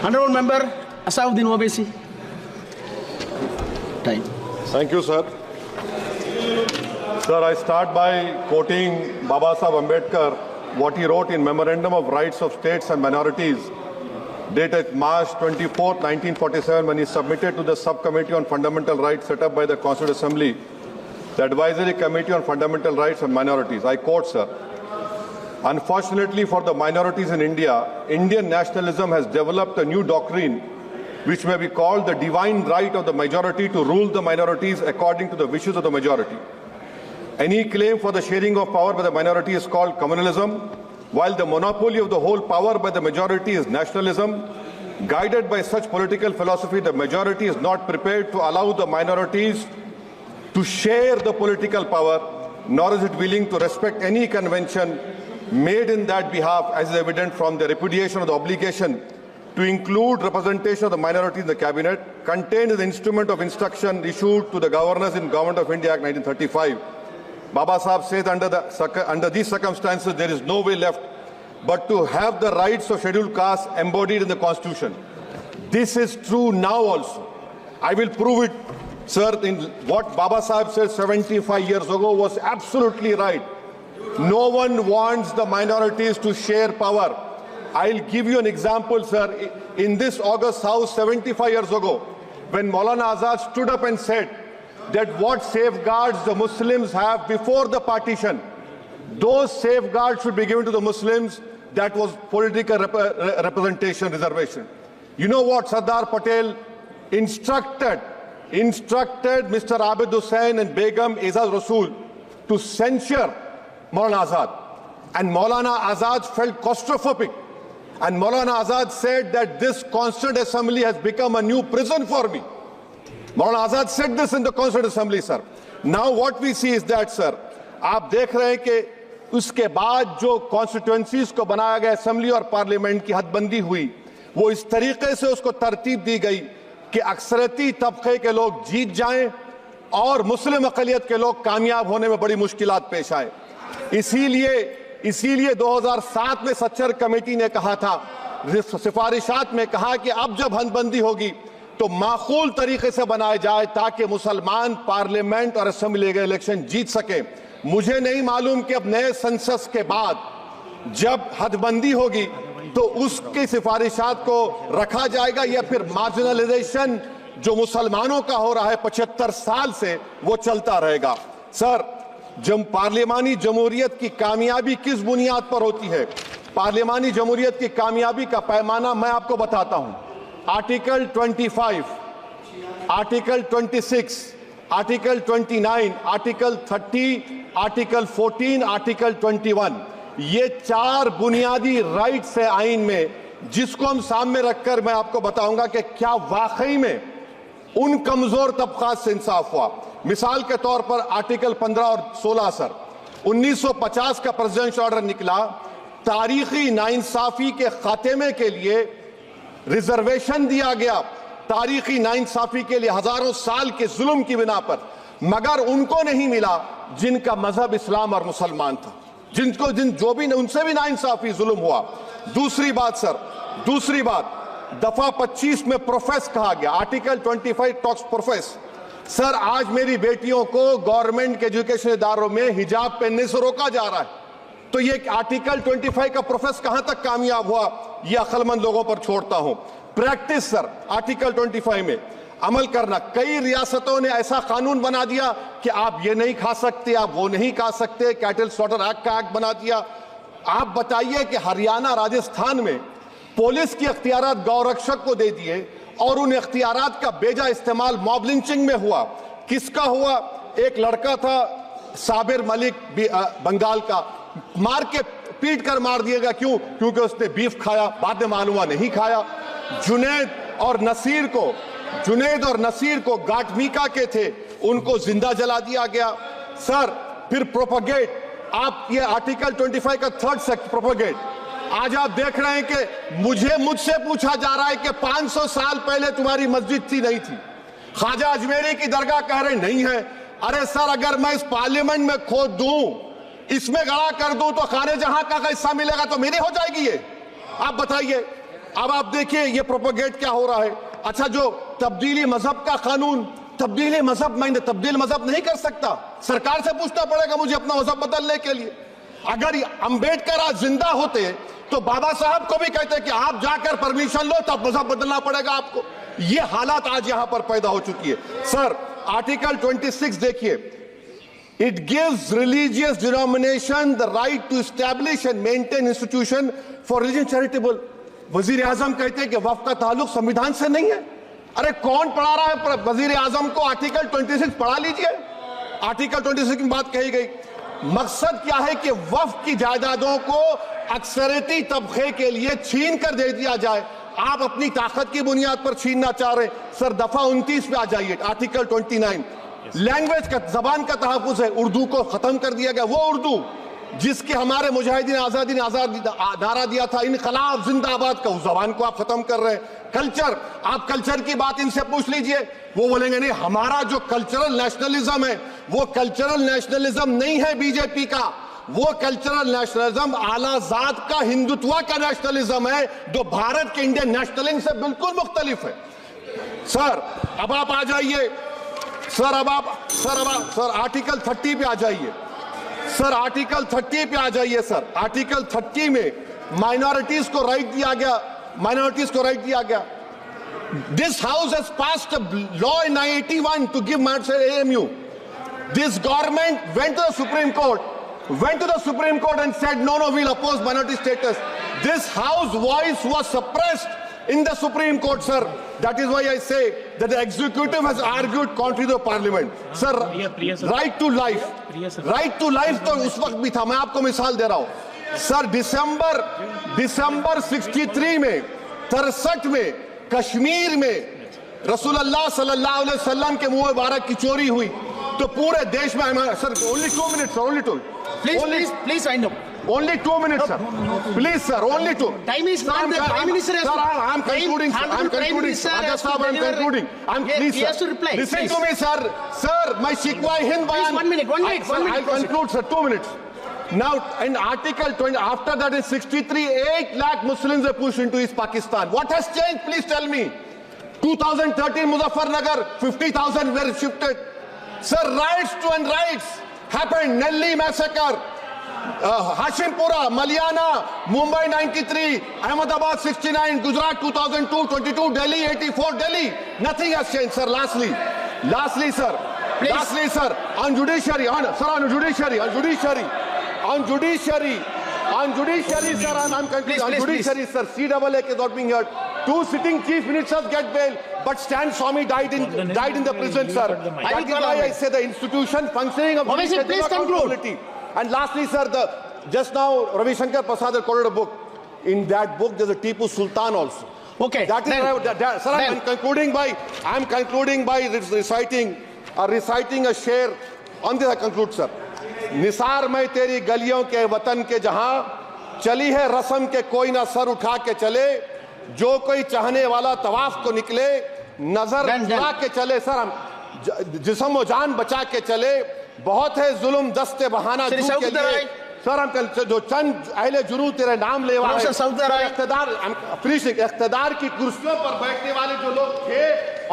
Honorable Member Asauddin Owaisi. Time. Thank you, sir. Sir, I start by quoting Baba Saheb Ambedkar, what he wrote in Memorandum of Rights of States and Minorities, dated March 24, 1947, when he submitted to the Subcommittee on Fundamental Rights set up by the Constituent Assembly, the Advisory Committee on Fundamental Rights and Minorities. I quote, sir, "Unfortunately for the minorities in India, Indian nationalism has developed a new doctrine which may be called the divine right of the majority to rule the minorities according to the wishes of the majority. Any claim for the sharing of power by the minority is called communalism, while the monopoly of the whole power by the majority is nationalism. Guided by such political philosophy, the majority is not prepared to allow the minorities to share the political power, nor is it willing to respect any convention made in that behalf, as is evident from the repudiation of the obligation to include representation of the minority in the cabinet, contained in the instrument of instruction issued to the governors in Government of India Act 1935. Baba Saheb says under these circumstances, there is no way left but to have the rights of scheduled castes embodied in the Constitution. This is true now also. I will prove it, sir, in what Baba Saheb said 75 years ago was absolutely right. No one wants the minorities to share power. I'll give you an example, sir. In this August House 75 years ago, when Maulana Azad stood up and said that what safeguards the Muslims have before the partition, those safeguards should be given to the Muslims, that was political representation, reservation. You know what Sardar Patel instructed Mr. Abid Hussain and Begum Ezaz Rasool to censure Maulana Azad. And Maulana Azad felt claustrophobic. And Maulana Azad said that this Constituent Assembly has become a new prison for me. Maulana Azad said this in the Constituent Assembly, sir. Now what we see is that, sir, आप देख रहे हैं कि उसके बाद जो constituencies को बनाया गया असेंबली और पार्लियामेंट की हदबंदी हुई, वो इस तरीके से उसको तरतीब दी गई कि अक्सरती तबके के लोग जीत जाएं और मुस्लिम अक़लियत के लोग कामयाब होने में बड़ी मुश्किलात पेश आए। इसीलिए 2007 में सच्चर कमेटी ने कहा था, सिफारिशात में कहा कि अब जब हदबंदी होगी तो माकूल तरीके से बनाए जाए ताकि मुसलमान पार्लियामेंट और असेंबली के इलेक्शन जीत सके। मुझे नहीं मालूम कि अब नए सेंसस के बाद जब हदबंदी होगी तो उसकी सिफारिशात को रखा जाएगा या फिर मार्जिनलाइजेशन जो मुसलमानों का हो रहा है 75 साल से वो चलता रहेगा। सर, जब पार्लियामानी जमहूरियत की कामयाबी किस बुनियाद पर होती है? पार्लियामानी जमहूरियत की कामयाबी का पैमाना मैं आपको बताता हूं। Article 25, article 26, article 29, article 30, article 14, article 21, ये 4 बुनियादी राइट्स है आइन में, जिसको हम सामने रखकर मैं आपको बताऊंगा कि क्या वाकई में उन कमजोर तबकात से इंसाफ हुआ। मिसाल के तौर पर आर्टिकल 15 और 16, सर, 1950 का प्रेसिडेंशियल ऑर्डर निकला, तारीखी नाइंसाफी के खात्मे के लिए रिजर्वेशन दिया गया, तारीखी नाइंसाफी के लिए हजारों साल के जुल्म की बिना पर, मगर उनको नहीं मिला जिनका मजहब इस्लाम और मुसलमान था, जो भी उनसे भी नाइंसाफी जुल्म हुआ। दूसरी बात, सर, दूसरी बात, दफा 25 में प्रोफेस कहा गया, आर्टिकल 25 टॉक्स प्रोफेस। सर, आज मेरी बेटियों को गवर्नमेंट के एजुकेशन इदारों में हिजाब पहनने से रोका जा रहा है, तो ये आर्टिकल 25 का प्रोफेस कहां तक कामयाब हुआ, ये अक्लमंद लोगों पर छोड़ता हूं। प्रैक्टिस, सर, आर्टिकल 25 में अमल करना। कई रियासतों ने ऐसा कानून बना दिया कि आप ये नहीं खा सकते, आप वो नहीं खा सकते, कैटल स्लॉटर एक्ट का एक्ट बना दिया। आप बताइए कि हरियाणा, राजस्थान में पुलिस की अख्तियारात गौरक्षक को दे दिए और उन अख्तियारात का बेजा इस्तेमाल मॉब लिंचिंग में हुआ। किसका हुआ? एक लड़का था साबिर मलिक बंगाल का, मार के पीट कर मार दिया गया। क्यों? क्योंकि उसने बीफ खाया, बाद में मालूम हुआ नहीं खाया। जुनैद और नसीर को गाटमीका के थे, उनको जिंदा जला दिया गया। सर, फिर प्रोपगेट, आप ये आर्टिकल 25 का 3rd सेक्शन प्रोपगेट, आज आप देख रहे हैं कि मुझसे पूछा जा रहा है कि 500 साल पहले तुम्हारी मस्जिद थी, नहीं थी। ख्वाजा अजमेरी की दरगाह कह रहे नहीं है। अरे सर, अगर मैं इस पार्लियामेंट में खोद दूं, इसमें गड़ा कर दूं, तो खाने जहां का हिस्सा मिलेगा तो मेरी हो जाएगी ये। आप बताइए। अब आप देखिए ये प्रोपोगेट क्या हो रहा है। अच्छा, जो तब्दीली मजहब का कानून, तब्दीली मजहब, मैं तब्दील मजहब नहीं कर सकता, सरकार से पूछना पड़ेगा मुझे अपना मजहब बदलने के लिए। अगर अंबेडकर आज जिंदा होते तो बाबा साहब को भी कहते कि आप जाकर परमिशन लो, तब मजहब बदलना पड़ेगा आपको। ये हालात आज यहां पर पैदा हो चुकी है। सर, आर्टिकल 26 देखिए, it gives religious denomination the right to establish and maintain institution for religion charitable. वजीर आजम कहते हैं कि वक्फ का ताल्लुक संविधान से नहीं है। अरे कौन पढ़ा रहा है वजीर आजम को? आर्टिकल 26 पढ़ा लीजिए। आर्टिकल 26 की बात कही गई। मकसद क्या है कि वक्फ की जायदादों को अक्सरियती तबके के लिए छीन कर दे दिया जाए। आप अपनी ताकत की बुनियाद पर छीनना चाह रहे हैं। सर, दफा 29 पे आ जाइए, आर्टिकल 29। लैंग्वेज का, जबान का तहफ्फुज है। उर्दू को खत्म कर दिया गया, वो उर्दू जिसके हमारे मुजाहिदीन आजादी ने आजाद नारा दिया था, इनकलाब जिंदाबाद का, उस जबान को आप खत्म कर रहे हैं। कल्चर, आप कल्चर की बात इनसे पूछ लीजिए, वो बोलेंगे नहीं, हमारा जो कल्चरल नेशनलिज्म है वो कल्चरल नेशनलिज्म नहीं है बीजेपी का, वो कल्चरल नेशनलिज्म आला जात का, हिंदुत्व का नेशनलिज्म है, जो भारत के इंडियन नेशनलिज्म से बिल्कुल मुख्तलिफ है। सर, अब आप आ जाइए, सर आर्टिकल 30 पे आ जाइए। सर, आर्टिकल 30 पे आ जाइए। सर, आर्टिकल 30 में माइनॉरिटीज को राइट दिया गया, this house has passed a law in 1981 to give AMU. This government went to the Supreme Court and said no, we'll oppose minority status. This house voice was suppressed in the Supreme Court, sir. That is why I say that the executive has argued contrary to the parliament. Sir, right to life तो उस वक्त भी था। मैं आपको मिसाल दे रहा हूं। सर, दिसंबर 63 में, 63 में कश्मीर में रसूलुल्लाह सल्लल्लाहु अलैहि वसल्लम के मुंह मुबारक की चोरी हुई तो पूरे देश में, sir only 2 minutes, sir, only 2. Please wind up. Only 2 minutes, sir. Please, sir, only 2. Time is gone. The Prime Minister has Sir, I'm concluding, sir. I'm concluding. Raja Sahab, I'm concluding. Please, he has to reply. Listen to me, sir. Sir, my Shikwa Hind Bayan. Please, one minute. I'll conclude, sir. 2 minutes. Now, in Article 20, after that in 63, 8 lakh Muslims were pushed into East Pakistan. What has changed? Please tell me. 2013, Muzaffarnagar, 50,000 were shifted. Sir, riots happened. Nelly massacre, Hashimpura, Maliana, Mumbai 93, Ahmedabad 69, Gujarat 2002, 22, Delhi 84, Delhi. Nothing has changed, sir. Lastly, sir. Please. Lastly, sir, on judiciary, sir, I'm concluding. Judiciary, sir, CAA is not being heard. 2 sitting chief ministers get bail, but Stan Swamy died in the prison, sir. That is why I say the institution functioning of Obviously, please conclude. And lastly, sir, just now Ravi Shankar Prasad had quoted a book. In that book, there's a Tipu Sultan also. Okay. That is sir, I'm concluding by reciting a share. On this I conclude, sir. Nisar में तेरी गलियों के वतन के जहां चली है रस्म के कोई ना सर उठा के चले, जो कोई चाहने वाला तवाफ को निकले, नजर चुरा के चले। सर, हम जिस्म व जान बचा के चले, बहुत है जुल्म दस्ते बहाना के लिए। सर, हम जो चंद अहले जुनू तेरे नाम ले वाले इख्तिदार की कुर्सियों पर बैठने वाले जो लोग थे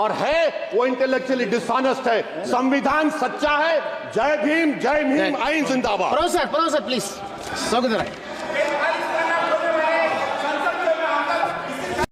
और है, वो इंटेलेक्चुअली डिसऑनेस्ट है। संविधान सच्चा है। जय भीम, आइन जिंदाबाद। Professor, please.